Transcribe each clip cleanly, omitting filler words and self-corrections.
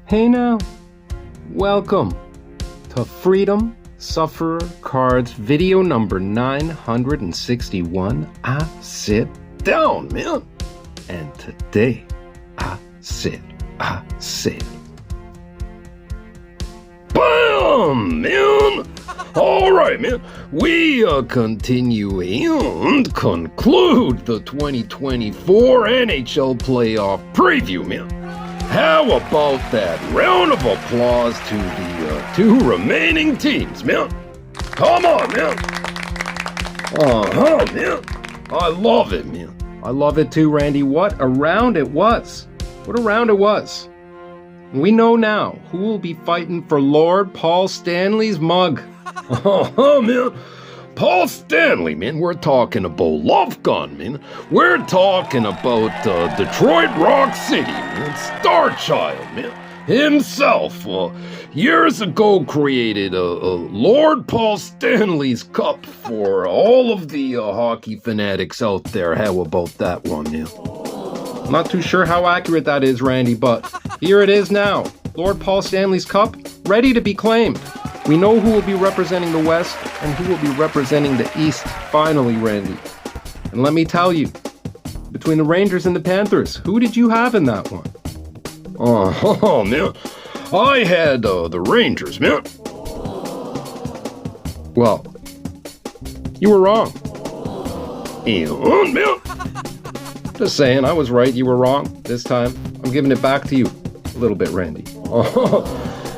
Hey now, welcome to FreedomSufferer Cards video number 961. I sit down, man. And today, I said. Bam, man. All right, man. We continue and conclude the 2024 NHL playoff preview, man. How about that round of applause to the two remaining teams, man? Come on, man. Man. I love it, man. I love it too, Randy. What a round it was. What a round it was. We know now who will be fighting for Lord Paul Stanley's mug. Man. Paul Stanley, man. We're talking about Love Gun, man. We're talking about Detroit Rock City, man. Star Child, man. Himself, years ago created Lord Paul Stanley's Cup for all of the hockey fanatics out there. How about that one, man? I'm not too sure how accurate that is, Randy, but here it is now. Lord Paul Stanley's Cup, ready to be claimed. We know who will be representing the West and who will be representing the East, finally, Randy. And let me tell you, between the Rangers and the Panthers, who did you have in that one? Oh, man. I had the Rangers, man. Well, you were wrong. And, man, just saying, I was right, you were wrong this time. I'm giving it back to you a little bit, Randy.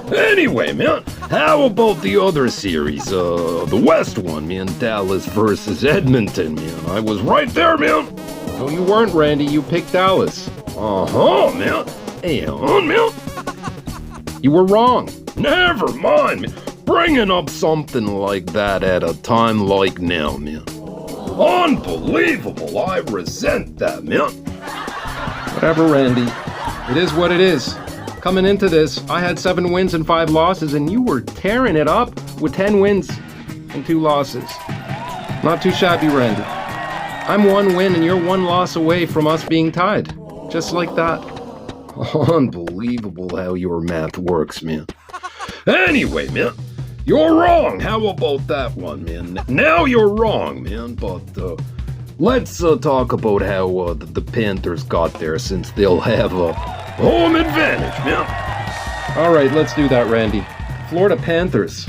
Anyway, man, how about the other series? The West one, man, Dallas versus Edmonton, man. I was right there, man. No, you weren't, Randy. You picked Dallas. Man. And, man, you were wrong. Never mind, man. Bringing up something like that at a time like now, man. Unbelievable. I resent that, man. Whatever, Randy. It is what it is. Coming into this, I had 7 wins and 5 losses, and you were tearing it up with 10 wins and 2 losses. Not too shabby, Randy. I'm 1 win and you're 1 loss away from us being tied. Just like that. Unbelievable how your math works, man. Anyway, man, you're wrong. How about that one, man? Now you're wrong, man, but let's talk about how the Panthers got there, since they'll have a home advantage, man. All right, let's do that, Randy. Florida Panthers.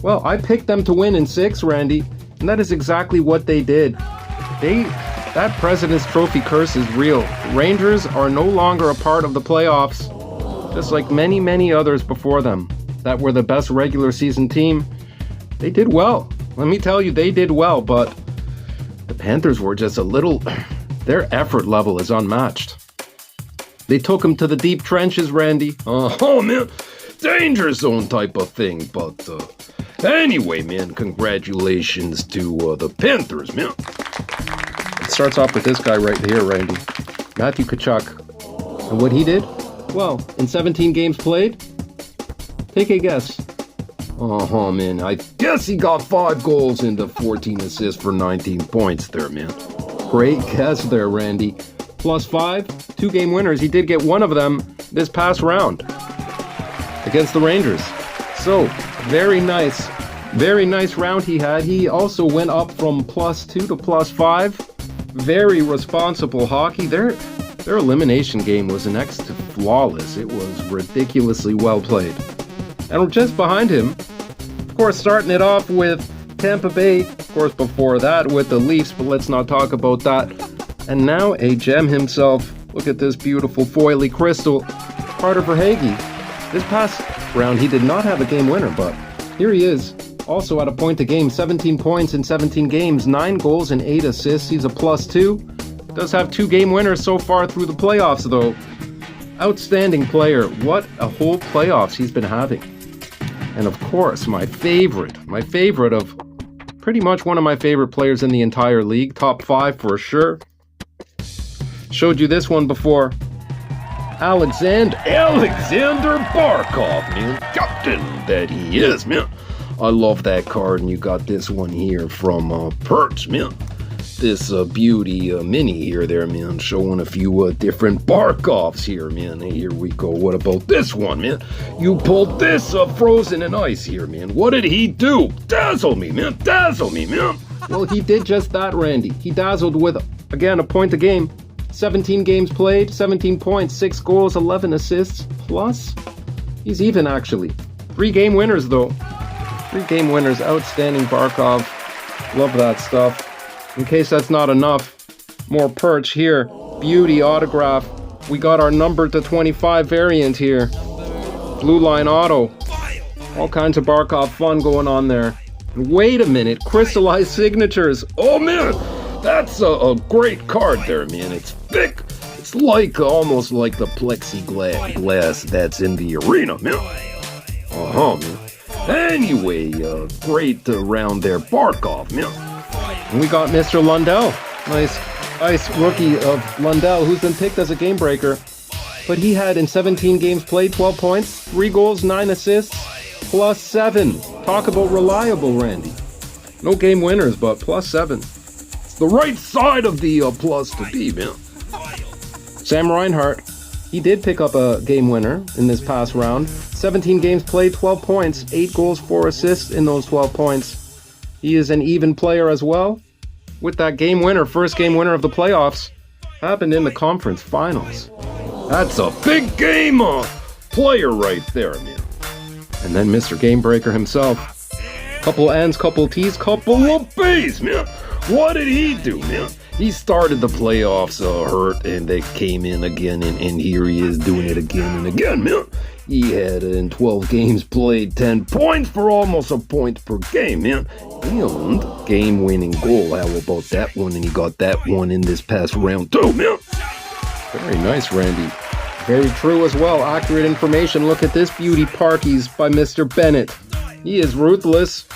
Well, I picked them to win in 6, Randy, and that is exactly what they did. That President's Trophy curse is real. Rangers are no longer a part of the playoffs, just like many, many others before them that were the best regular season team. They did well. Let me tell you, they did well, but the Panthers were just a little... Their effort level is unmatched. They took him to the deep trenches, Randy. Man, danger zone type of thing. But anyway, man, congratulations to the Panthers, man. It starts off with this guy right here, Randy. Matthew Tkachuk. And what he did? Well, in 17 games played, take a guess. Man, I guess he got 5 goals into 14 assists for 19 points there, man. Great guess there, Randy. +5, 2 game winners. He did get one of them this past round against the Rangers. So, very nice round he had. He also went up from +2 to +5. Very responsible hockey. Their elimination game was next to flawless. It was ridiculously well played. And just behind him, of course, starting it off with Tampa Bay. Of course, before that with the Leafs, but let's not talk about that. And now a gem himself. Look at this beautiful foily crystal. Carter Verhaeghe. This past round, he did not have a game winner, but here he is. Also at a point a game, 17 points in 17 games, 9 goals and 8 assists. He's a +2. Does have 2 game winners so far through the playoffs, though. Outstanding player. What a whole playoffs he's been having. And of course, my favorite of pretty much one of my favorite players in the entire league. Top 5 for sure. Showed you this one before. Alexander Barkov, man. Captain that he is, man. I love that card, and you got this one here from Perch, man. this beauty mini here there, man, showing a few different bark-offs here, man. Here we go. What about this one, man? You pulled this frozen in ice here, man. What did he do? Dazzle me, man. Dazzle me, man. Well, he did just that, Randy. He dazzled with, again, a point a game. 17 games played, 17 points, 6 goals, 11 assists, plus he's even, actually. 3 game winners, though. 3 game winners. Outstanding Barkov. Love that stuff. In case that's not enough, more perch here. Beauty autograph. We got our number to 25 variant here. Blue line auto. All kinds of Barkov fun going on there. Wait a minute. Crystallized signatures. Oh, man. That's a great card there, man. It's thick. It's like almost like the plexiglass that's in the arena, man. Man. Anyway, great round there, Barkov, man. And we got Mr. Lundell. Nice rookie of Lundell, who's been picked as a game breaker. But he had in 17 games played, 12 points, 3 goals, 9 assists, plus 7. Talk about reliable, Randy. No game winners, but plus 7. The right side of the plus to be, man. Sam Reinhart, he did pick up a game winner in this past round. 17 games played, 12 points, 8 goals, 4 assists in those 12 points. He is an even player as well. With that game winner, first game winner of the playoffs, happened in the conference finals. That's a big game player right there, man. And then Mr. Game Breaker himself. Couple N's, couple T's, couple of B's, man. What did he do, man? He started the playoffs hurt, and they came in again, and here he is doing it again and again, man. He had, in 12 games played, 10 points for almost a point per game, man. And game-winning goal, how about that one? And he got that one in this past round, too, man. Very nice, Randy. Very true as well. Accurate information. Look at this beauty, Parkies by Mr. Bennett. He is ruthless,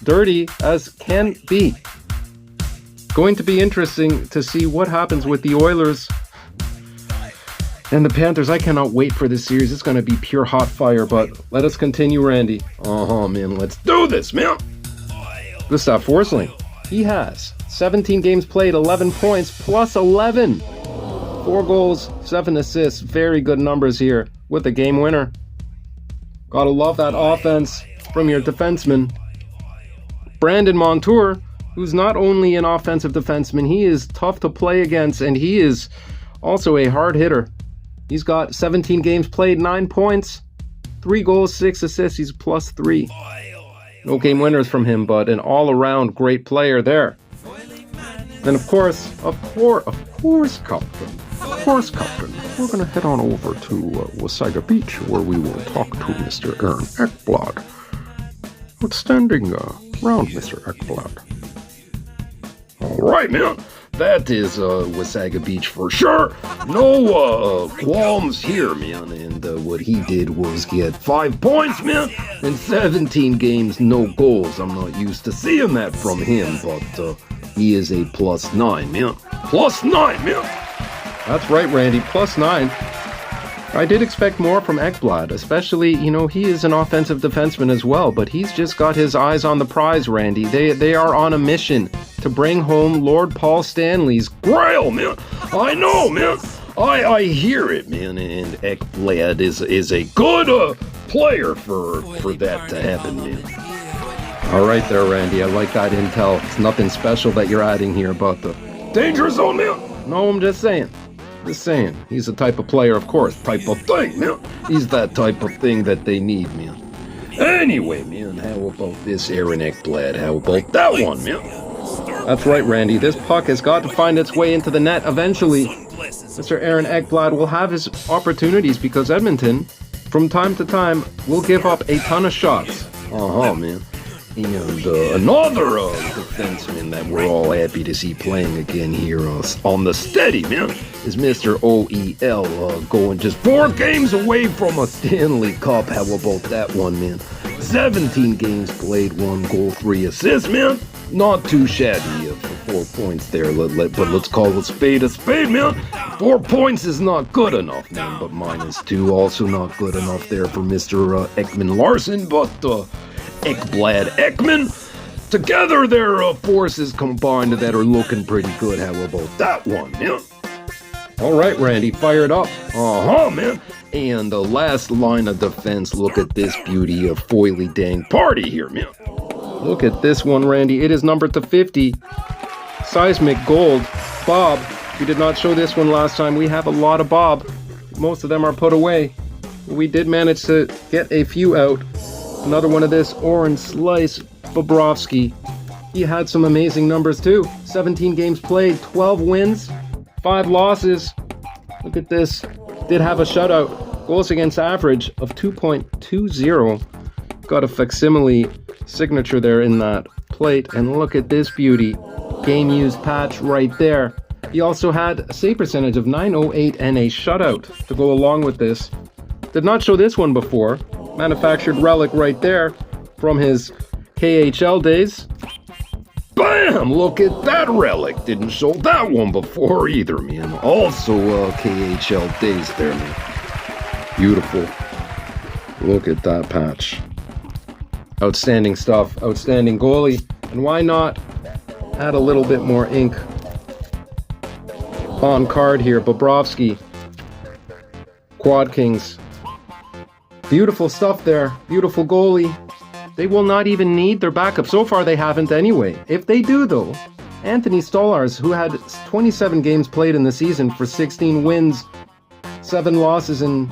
dirty as can be. Going to be interesting to see what happens with the Oilers and the Panthers. I cannot wait for this series. It's going to be pure hot fire, but let us continue, Randy. Man, let's do this, man. Gustav Forsling, he has 17 games played, 11 points, plus 11. 4 goals, 7 assists. Very good numbers here with a game winner. Gotta love that offense from your defenseman. Brandon Montour, who's not only an offensive defenseman, he is tough to play against, and he is also a hard hitter. He's got 17 games played, 9 points, 3 goals, 6 assists. He's plus 3. No game winners from him, but an all-around great player there. Then, of course, Captain. We're going to head on over to Wasaga Beach, where we will talk to Mr. Aaron Ekblad. Outstanding round, Mr. Ekblad. All right, man. That is Wasaga Beach for sure. No qualms here, man. And what he did was get 5 points, man. In 17 games, no goals. I'm not used to seeing that from him, but he is a plus 9, man. Plus 9, man. That's right, Randy. Plus 9. I did expect more from Ekblad, especially, he is an offensive defenseman as well, but he's just got his eyes on the prize, Randy. They are on a mission to bring home Lord Paul Stanley's grail, man. I know, man. I hear it, man, and Ekblad is a good player for that to happen, man. All right there, Randy. I like that intel. It's nothing special that you're adding here about the danger zone, man. No, I'm just saying. He's the type of player, of course. Type of thing, man. He's that type of thing that they need, man. Anyway, man, how about this Aaron Ekblad? How about that one, man? That's right, Randy. This puck has got to find its way into the net eventually. Mr. Aaron Ekblad will have his opportunities because Edmonton, from time to time, will give up a ton of shots. Man. And another defenseman that we're all happy to see playing again here on the steady, man, is Mr. OEL, going just 4 games away from a Stanley Cup. How about that one, man? 17 games played, 1 goal, 3 assists, man. Not too shabby for 4 points there, but let's call a spade, man. 4 points is not good enough, man, but -2 also not good enough there for Mr. Ekman Larson, but Ekblad Ekman. Together, their forces combined that are looking pretty good. How about that one, man? All right, Randy, fire it up. Man. And the last line of defense, look at this beauty of foily dang party here, man. Look at this one, Randy. It is numbered to 50. Seismic Gold. Bob, we did not show this one last time. We have a lot of Bob. Most of them are put away. We did manage to get a few out. Another one of this Orange Slice Bobrovsky. He had some amazing numbers too. 17 games played, 12 wins, 5 losses. Look at this. Did have a shutout. Goals against average of 2.20. Got a facsimile signature there in that plate. And look at this beauty. Game used patch right there. He also had a save percentage of .908 and a shutout to go along with this. Did not show this one before. Manufactured relic right there from his KHL days. Bam! Look at that relic. Didn't show that one before either, man. Also, KHL days there, man. Beautiful. Look at that patch. Outstanding stuff. Outstanding goalie. And why not add a little bit more ink on card here? Bobrovsky. Quad Kings. Beautiful stuff there. Beautiful goalie. They will not even need their backup. So far, they haven't anyway. If they do, though, Anthony Stolarz, who had 27 games played in the season for 16 wins, 7 losses, and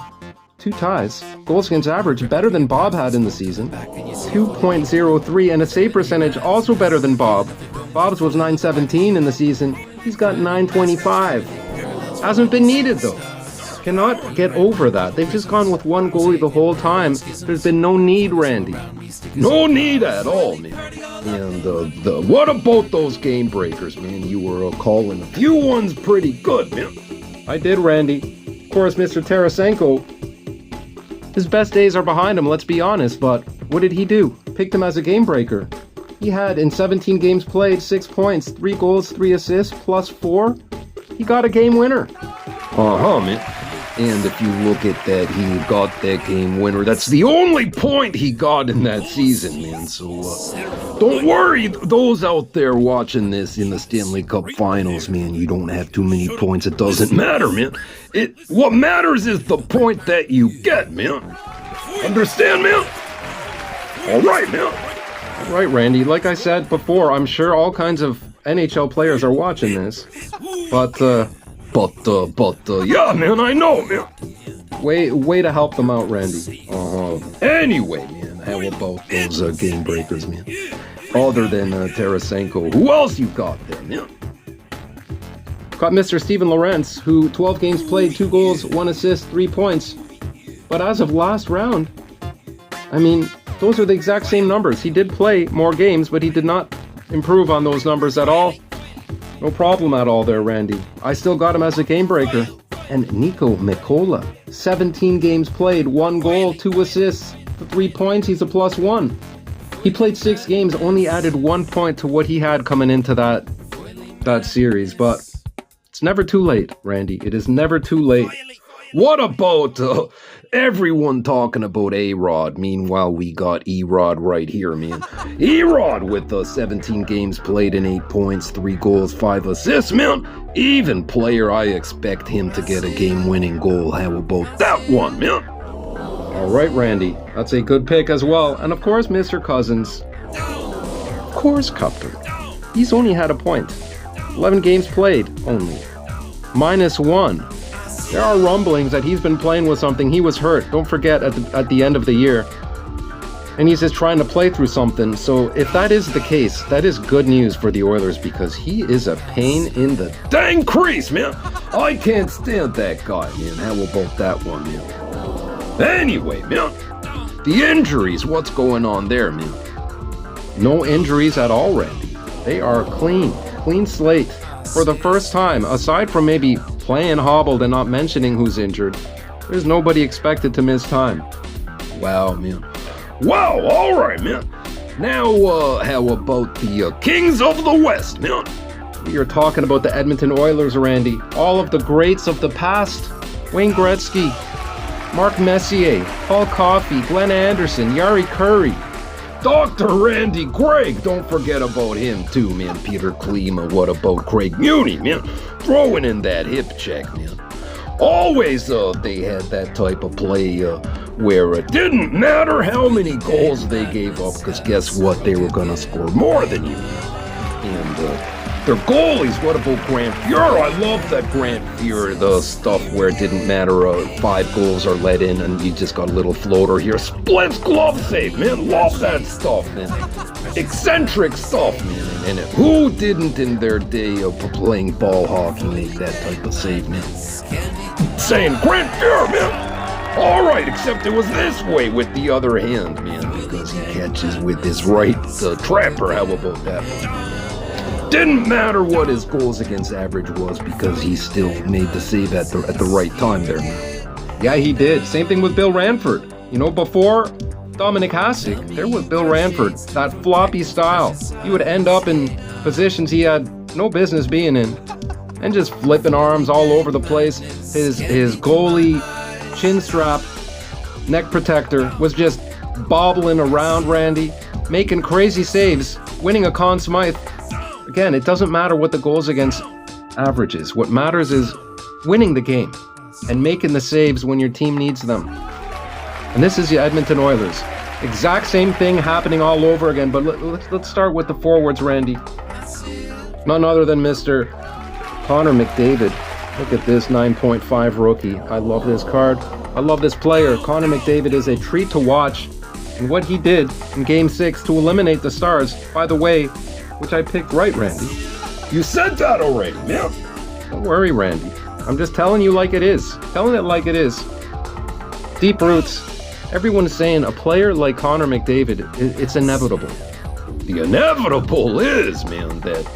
2 ties. Goals against average better than Bob had in the season. 2.03, and a save percentage also better than Bob. Bob's was .917 in the season. He's got .925. Hasn't been needed, though. Cannot get over that. They've just gone with one goalie the whole time. There's been no need, Randy. No need at all, man. And what about those game breakers, man? You were calling a few ones pretty good, man. I did, Randy. Of course, Mr. Tarasenko, his best days are behind him, let's be honest, but what did he do? Picked him as a game breaker. He had, in 17 games played, 6 points, 3 goals, 3 assists, plus 4. He got a game winner. Man. And if you look at that, he got that game winner. That's the only point he got in that season, man. So, don't worry, those out there watching this in the Stanley Cup Finals, man. You don't have too many points. It doesn't matter, man. What matters is the point that you get, man. Understand, man? All right, man. All right, Randy. Like I said before, I'm sure all kinds of NHL players are watching this. But, yeah, man, I know, man. Way to help them out, Randy. Anyway, man, how about those game breakers, man? Other than Tarasenko, who else you got there, man? Got Mr. Steven Lorentz, who 12 games played, 2 goals, 1 assist, 3 points. But as of last round, I mean, those are the exact same numbers. He did play more games, but he did not improve on those numbers at all. No problem at all there, Randy. I still got him as a game breaker. And Nico Mikola, 17 games played, 1 goal, 2 assists, 3 points, he's a +1. He played 6 games, only added 1 point to what he had coming into that series. But it's never too late, Randy. It is never too late. What about everyone talking about A-Rod? Meanwhile, we got E-Rod right here, man. E-Rod with 17 games played and 8 points, 3 goals, 5 assists, man. Even player, I expect him to get a game-winning goal. How about that one, man? All right, Randy. That's a good pick as well. And of course, Mr. Cousins. Of course, Cupter. He's only had a point. 11 games played, only. -1. There are rumblings that he's been playing with something. He was hurt, don't forget, at the end of the year. And he's just trying to play through something. So if that is the case, that is good news for the Oilers because he is a pain in the dang crease, man. I can't stand that guy, man. How about that one, man? Anyway, man, the injuries, what's going on there, man? No injuries at all, Randy. They are clean slate. For the first time, aside from maybe playing hobbled and not mentioning who's injured, there's nobody expected to miss time. Wow, man. Wow, all right, man. Now, how about the Kings of the West, man? We are talking about the Edmonton Oilers, Randy. All of the greats of the past. Wayne Gretzky, Mark Messier, Paul Coffey, Glenn Anderson, Yari Curry, Dr. Randy Gregg, don't forget about him too, man. Peter Klima, what about Craig Muni, man? Throwing in that hip check, man. Always they had that type of play where it didn't matter how many goals they gave up, because guess what? They were going to score more than you. And their goalies, what about Grant Fuhr? I love that Grant Fuhr, the stuff where it didn't matter, 5 goals are let in and you just got a little floater here. Splits glove save, man. Love that stuff, man. Eccentric stuff, man. And who didn't in their day of playing ball hockey make that type of save, man? Saying Grant Fuhr, man. All right, except it was this way with the other hand, man, because he catches with his right trapper. How about that one? Didn't matter what his goals against average was, because he still made the save at the right time there, man. Yeah, he did. Same thing with Bill Ranford. You know, before Dominic Hasek, there was Bill Ranford, that floppy style. He would end up in positions he had no business being in, and just flipping arms all over the place. His goalie chin strap, neck protector was just bobbling around, Randy, making crazy saves, winning a Conn Smythe. Again, it doesn't matter what the goals against average is. What matters is winning the game and making the saves when your team needs them. And this is the Edmonton Oilers. Exact same thing happening all over again, but let's start with the forwards, Randy. None other than Mr. Connor McDavid. Look at this 9.5 rookie. I love this card. I love this player. Connor McDavid is a treat to watch. And what he did in Game 6 to eliminate the Stars, by the way, which I picked right, Randy. You said that already, man. Don't worry, Randy. I'm just telling you like it is. Telling it like it is. Deep roots. Everyone's saying a player like Connor McDavid, it's inevitable. The inevitable is, man, that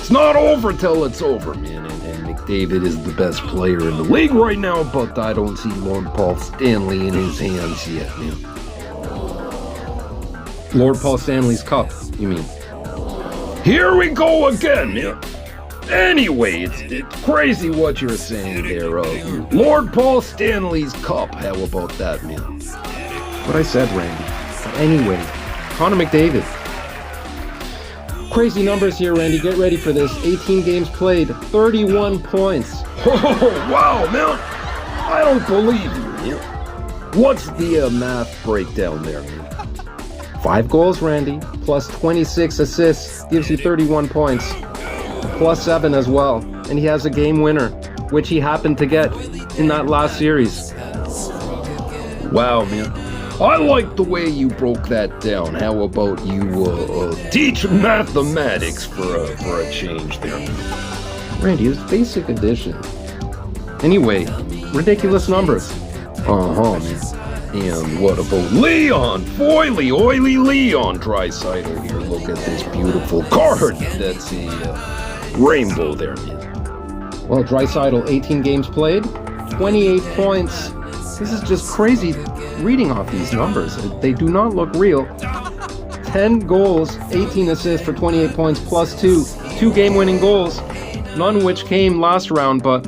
it's not over till it's over, man. And McDavid is the best player in the league right now, but I don't see Lord Paul Stanley in his hands yet, man. Lord Paul Stanley's cup, you mean? Here we go again, man. Anyway, it's crazy what you're saying there. Lord Paul Stanley's cup. How about that, man? What I said, Randy. But anyway, Connor McDavid. Crazy numbers here, Randy. Get ready for this. 18 games played, 31 points. Oh, wow, man. I don't believe you, man. What's the math breakdown there, man? 5 goals, Randy, plus 26 assists, gives you 31 points. Plus 7 as well. And he has a game winner, which he happened to get in that last series. Wow, man. I like the way you broke that down. How about you teach mathematics for a change there? Randy, it's basic addition. Anyway, ridiculous numbers. Man. And what about Leon? Foily, oily Leon Draisaitl here. Look at this beautiful card. That's a rainbow there, man. Well, Draisaitl, 18 games played, 28 points. This is just crazy reading off these numbers. They do not look real. 10 goals, 18 assists for 28 points, plus 2 game-winning goals, none which came last round, but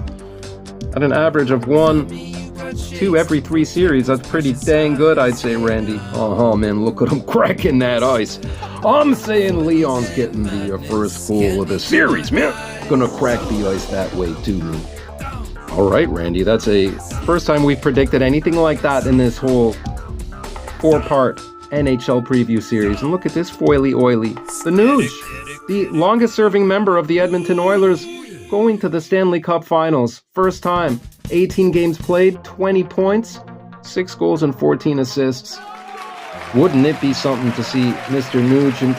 at an average of 1-2 every 3 series. That's pretty dang good, I'd say, Randy. Man, look at him cracking that ice. I'm saying Leon's getting the first goal of the series, man. Gonna crack the ice that way, too, man. All right, Randy, that's a first time we've predicted anything like that in this whole 4-part NHL preview series. And look at this foily oily. The Nuge, the longest-serving member of the Edmonton Oilers, going to the Stanley Cup Finals. First time. 18 games played, 20 points, 6 goals and 14 assists. Wouldn't it be something to see Mr. Nugent,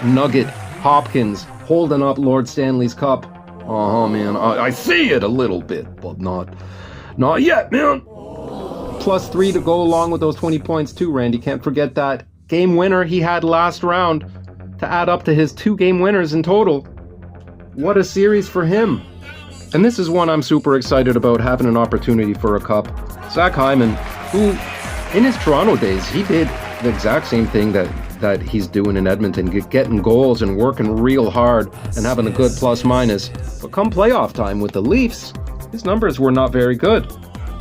Nugget, Hopkins holding up Lord Stanley's cup? Man, I see it a little bit, but not yet, man. Plus 3 to go along with those 20 points too, Randy. Can't forget that game winner he had last round to add up to his 2 game winners in total. What a series for him. And this is one I'm super excited about, having an opportunity for a cup. Zach Hyman, who in his Toronto days, he did the exact same thing that he's doing in Edmonton, getting goals and working real hard and having a good plus-minus. But come playoff time with the Leafs, his numbers were not very good.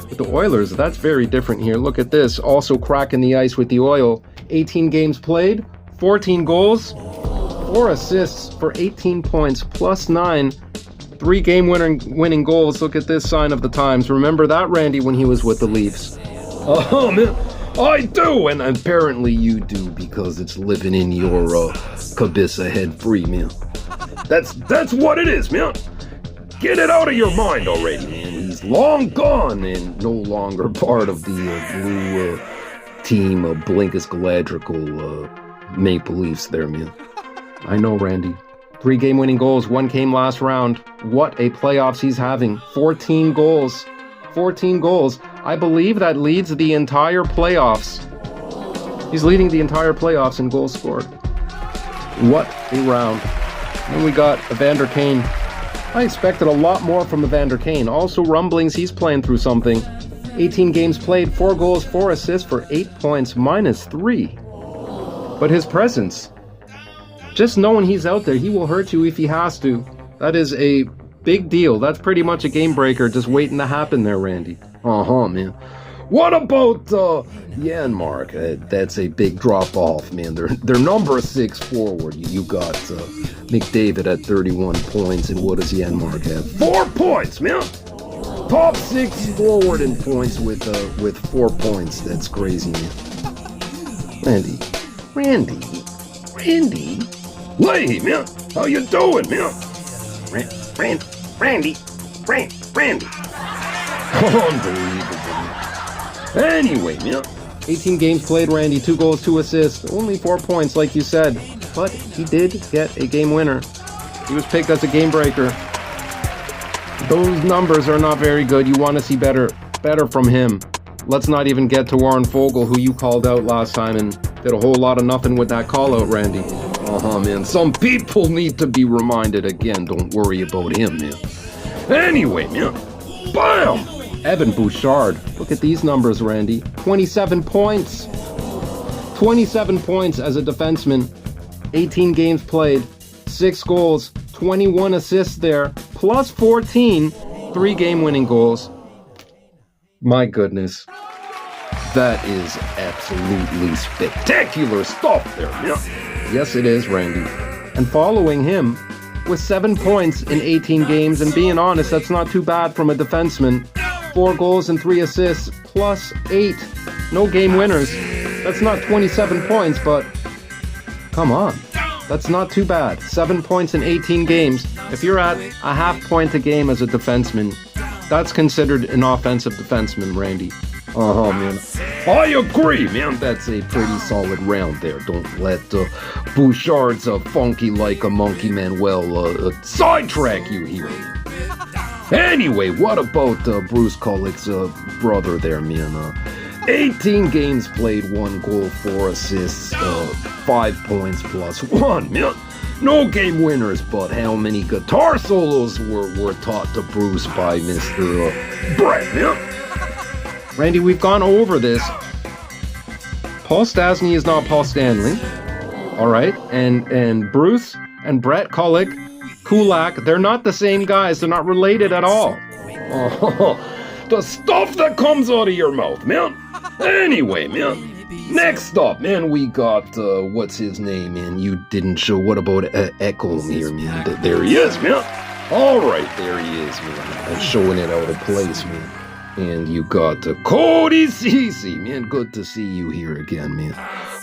With the Oilers, that's very different here. Look at this, also cracking the ice with the Oil. 18 games played, 14 goals, 4 assists for 18 points, plus 9. 3 game-winning goals. Look at this sign of the times. Remember that, Randy, when he was with the Leafs? Oh, man, I do, and apparently you do, because it's living in your Cabissa head free, man. That's what it is, man. Get it out of your mind already, man. He's long gone and no longer part of the blue team of Blinkus Galadrical Maple Leafs there, man. I know, Randy. 3 game-winning goals, 1 came last round. What a playoffs he's having. 14 goals. 14 goals. I believe that leads the entire playoffs. He's leading the entire playoffs in goals scored. What a round. Then we got Evander Kane. I expected a lot more from Evander Kane. Also rumblings he's playing through something. 18 games played, 4 goals, 4 assists for 8 points, minus 3. But his presence, just knowing he's out there, he will hurt you if he has to. That is a big deal. That's pretty much a game breaker just waiting to happen there, Randy. Man. What about Janmark? That's a big drop off, man. They're number 6 forward. You got McDavid at 31 points, and what does Janmark have? 4 points, man. Top 6 forward in points with 4 points. That's crazy, man. Randy. Hey, man. How you doing, man? Randy. Unbelievable. Anyway, man. 18 games played, Randy. 2 goals, 2 assists. Only 4 points, like you said. But he did get a game winner. He was picked as a game breaker. Those numbers are not very good. You want to see better from him. Let's not even get to Warren Fogle, who you called out last time and did a whole lot of nothing with that call out, Randy. Man. Some people need to be reminded again. Don't worry about him, man. Anyway, man. Bam! Evan Bouchard. Look at these numbers, Randy. 27 points. 27 points as a defenseman. 18 games played. 6 goals. 21 assists there. Plus 14. 3 game-winning goals. My goodness. That is absolutely spectacular stuff there, man. Yes, it is, Randy. And following him with 7 points in 18 games, and being honest, that's not too bad from a defenseman. 4 goals and 3 assists, plus 8. No game winners. That's not 27 points, but come on. That's not too bad. 7 points in 18 games. If you're at a half point a game as a defenseman, that's considered an offensive defenseman, Randy. Man. I agree, man. That's a pretty solid round there. Don't let Bouchard's funky like a monkey Manuel sidetrack you here. Anyway, what about Bruce Kulick's brother there, man? 18 games played, 1 goal, 4 assists, 5 points plus 1, man. No game winners, but how many guitar solos were taught to Bruce by Mr. Brett, man? Randy, we've gone over this. Paul Stastny is not Paul Stanley. All right? And Bruce and Brett Kulak, they're not the same guys. They're not related at all. The stuff that comes out of your mouth, man. Anyway, man. Next up, man, we got, what's his name, man? You didn't show. What about Ekholm here, man? There he is, man. All right, there he is, man. I'm showing it out of place, man. And you got Cody Ceci, man. Good to see you here again, man.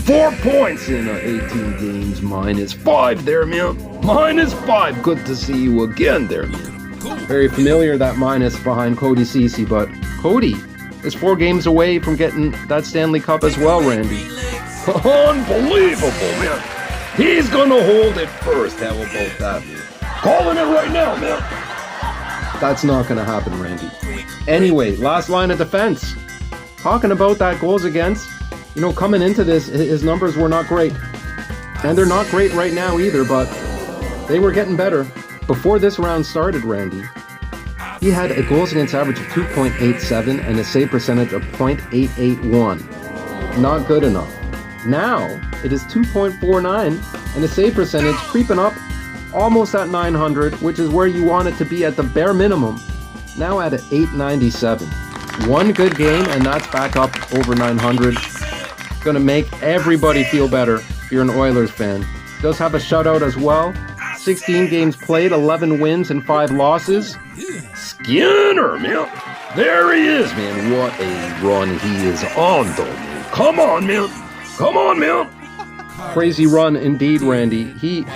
4 points in 18 games, minus 5 there, man. Minus 5. Good to see you again there, man. Very familiar, that minus behind Cody Ceci, but Cody is 4 games away from getting that Stanley Cup as well, Randy. Unbelievable, man. He's gonna hold it first. How about that, man? Calling it right now, man. That's not gonna happen, Randy. Anyway, last line of defense. Talking about that goals against, coming into this, his numbers were not great. And they're not great right now either, but they were getting better. Before this round started, Randy, he had a goals against average of 2.87 and a save percentage of .881. Not good enough. Now, it is 2.49 and a save percentage creeping up almost at 900, which is where you want it to be at the bare minimum. Now at 897. 1 good game, and that's back up over 900. Gonna make everybody feel better. if you're an Oilers fan. Does have a shutout as well. 16 games played, 11 wins and 5 losses. Skinner, man. There he is, man. What a run he is on, though, man. Come on, man. Come on, man. Crazy run indeed, Randy. He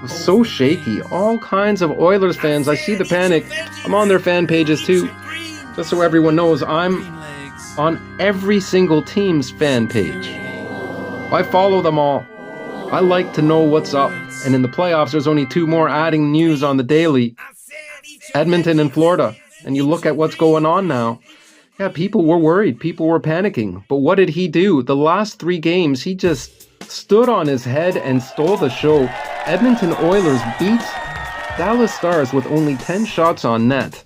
was so shaky. All kinds of Oilers fans. I see the panic. I'm on their fan pages too. Just so everyone knows, I'm on every single team's fan page. I follow them all. I like to know what's up. And in the playoffs, there's only 2 more adding news on the daily. Edmonton and Florida. And you look at what's going on now. Yeah, people were worried. People were panicking. But what did he do? The last 3 games, he just stood on his head and stole the show. Edmonton Oilers beat Dallas Stars with only 10 shots on net.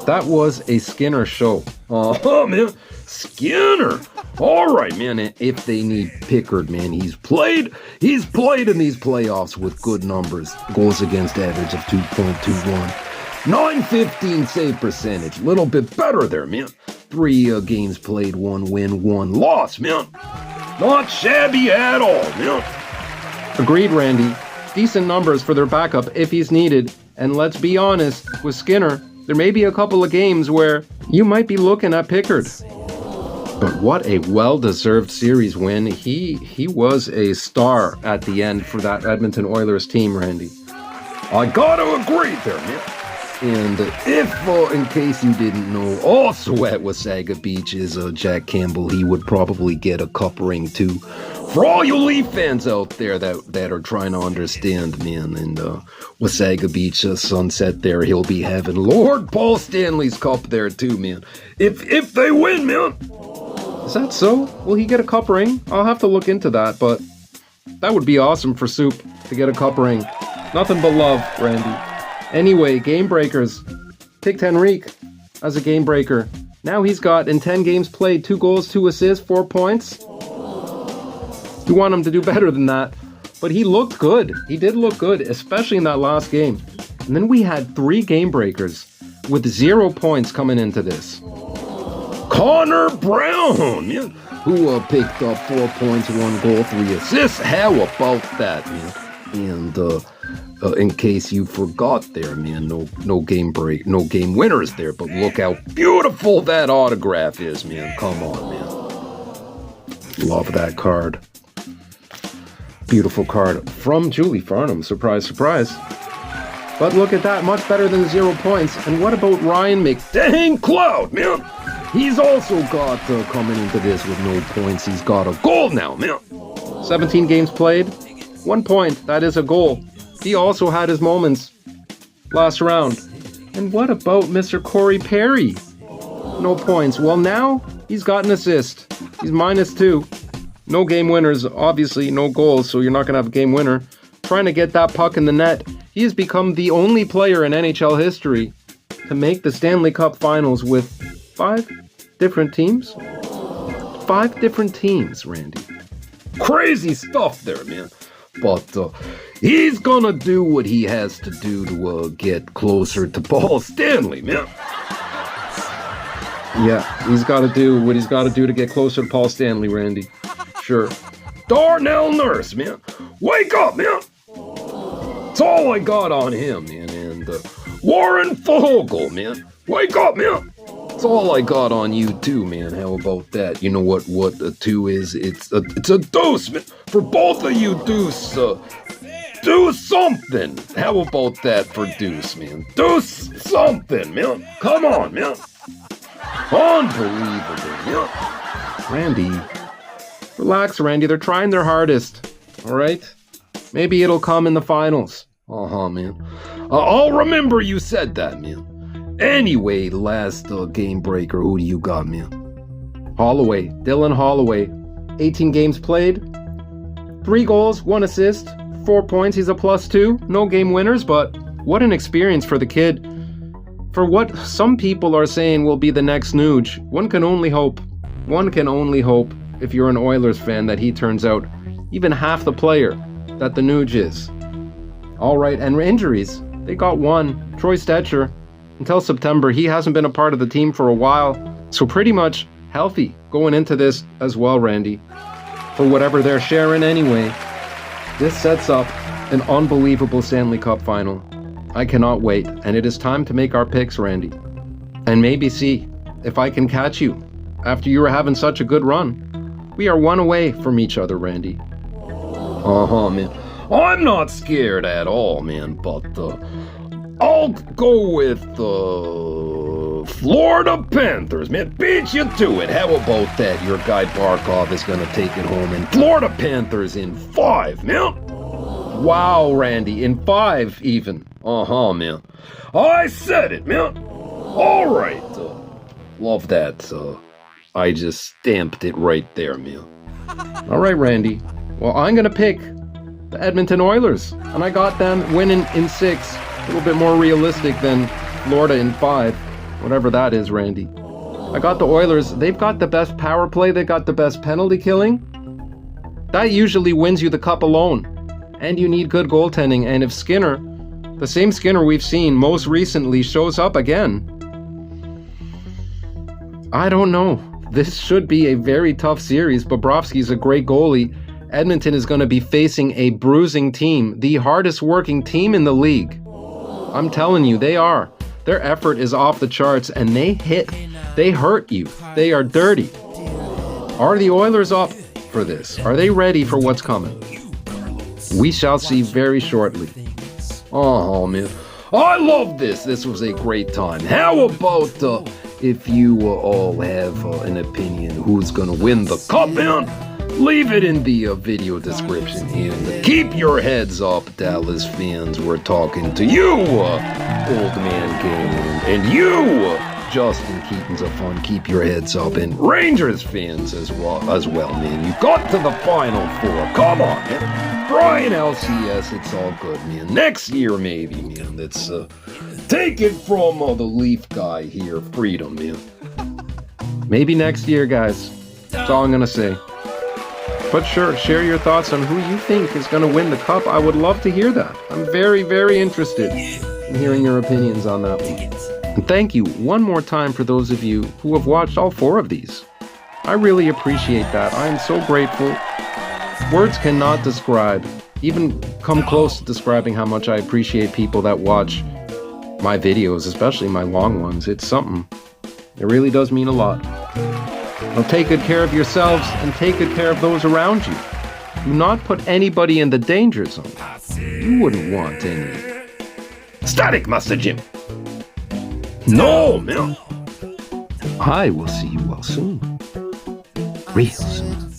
That was a Skinner show. Oh, man. Skinner. All right, man. If they need Pickard, man, he's played in these playoffs with good numbers. Goals against average of 2.21. 915 save percentage. Little bit better there, man. 3 games played, 1 win, 1 loss, man. Not shabby at all, man. Agreed, Randy. Decent numbers for their backup if he's needed. And let's be honest, with Skinner, there may be a couple of games where you might be looking at Pickard. But what a well-deserved series win. He was a star at the end for that Edmonton Oilers team, Randy. I gotta agree there, man. And if, in case you didn't know, also at Wasaga Beach is Jack Campbell. He would probably get a cup ring too. For all you Leaf fans out there that are trying to understand, man, and Wasaga Beach sunset there, he'll be having Lord Paul Stanley's cup there too, man. If they win, man. Is that so? Will he get a cup ring? I'll have to look into that, but that would be awesome for Soup to get a cup ring. Nothing but love, Randy. Anyway, game breakers. Picked Henrique as a game breaker. Now he's got, in 10 games played, 2 goals, 2 assists, 4 points. You want him to do better than that. But he looked good. He did look good, especially in that last game. And then we had 3 game breakers with 0 points coming into this. Connor Brown, man, who picked up 4 points, 1 goal, 3 assists. How about that, man? And in case you forgot there, man, no game winners there. But look how beautiful that autograph is, man. Come on, man. Love that card. Beautiful card from Julie Farnham. Surprise, surprise. But look at that, much better than 0 points. And what about Ryan McDang-Cloud, man? He's also got coming into this with no points. He's got a goal now, man. 17 games played, 1 point. That is a goal. He also had his moments last round. And what about Mr. Corey Perry? No points. Well, now he's got an assist. He's -2. No game winners, obviously, no goals, so you're not going to have a game winner. Trying to get that puck in the net. He has become the only player in NHL history to make the Stanley Cup Finals with 5 different teams. 5 different teams, Randy. Crazy stuff there, man. But he's gonna do what he has to do to get closer to Paul Stanley, man. Yeah, he's got to do what he's got to do to get closer to Paul Stanley, Randy. Sure. Darnell Nurse, man. Wake up, man. That's all I got on him, man. And Warren Fogle, man. Wake up, man. That's all I got on you too, man. How about that? You know what a 2 is? It's a deuce, man. For both of you, deuce. Do something. How about that for deuce, man? Do something, man. Come on, man. Unbelievable, man. Randy, relax, Randy. They're trying their hardest. All right? Maybe it'll come in the finals. Man. I'll remember you said that, man. Anyway, last game breaker, who do you got, man? Holloway, Dylan Holloway. 18 games played, 3 goals, 1 assist, 4 points. He's a +2. No game winners, but what an experience for the kid. For what some people are saying will be the next Nuge. One can only hope. One can only hope, if you're an Oilers fan, that he turns out even half the player that the Nuge is. All right, and injuries. They got one. Troy Stetcher. Until September, he hasn't been a part of the team for a while. So pretty much healthy going into this as well, Randy. for whatever they're sharing anyway. This sets up an unbelievable Stanley Cup final. I cannot wait, and it is time to make our picks, Randy. And maybe see if I can catch you after you were having such a good run. We are one away from each other, Randy. Man. I'm not scared at all, man, but I'll go with Florida Panthers, man. Beat you to it. How about that? Your guy Barkov is going to take it home, and Florida Panthers in 5, man. Wow, Randy, in 5 even. Man. I said it, man. All right. Love that. I just stamped it right there, man. All right, Randy. Well, I'm going to pick the Edmonton Oilers, and I got them winning in 6. A little bit more realistic than Florida in 5, whatever that is, Randy. I got the Oilers. They've got the best power play. They got the best penalty killing. That usually wins you the cup alone. And you need good goaltending. And if Skinner, the same Skinner we've seen most recently, shows up again, I don't know. This should be a very tough series. Bobrovsky's a great goalie. Edmonton is going to be facing a bruising team, the hardest working team in the league. I'm telling you, they are. Their effort is off the charts, and they hurt you. They are dirty. Are the Oilers up for this? Are they ready for what's coming? We shall see very shortly. Man. I love this. This was a great time. How about if you all have an opinion who's going to win the cup, man? Leave it in the video description here. Keep your heads up, Dallas fans. We're talking to you, Old Man King, and you, Justin Keaton's a fun. Keep your heads up, and Rangers fans as well, man. You got to the Final Four. Come on, man. Brian LCS, it's all good, man. Next year, maybe, man. Let's take it from the Leaf guy here, Freedom, man. Maybe next year, guys. That's all I'm gonna say. But sure, share your thoughts on who you think is going to win the cup. I would love to hear that. I'm very, very interested in hearing your opinions on that one. And thank you one more time for those of you who have watched all 4 of these. I really appreciate that. I am so grateful. Words cannot describe, even come close to describing how much I appreciate people that watch my videos, especially my long ones. It's something. It really does mean a lot. Well, take good care of yourselves and take good care of those around you. Do not put anybody in the danger zone. You wouldn't want any. Static, Master Jim. No, man. I will see you all soon. Real soon.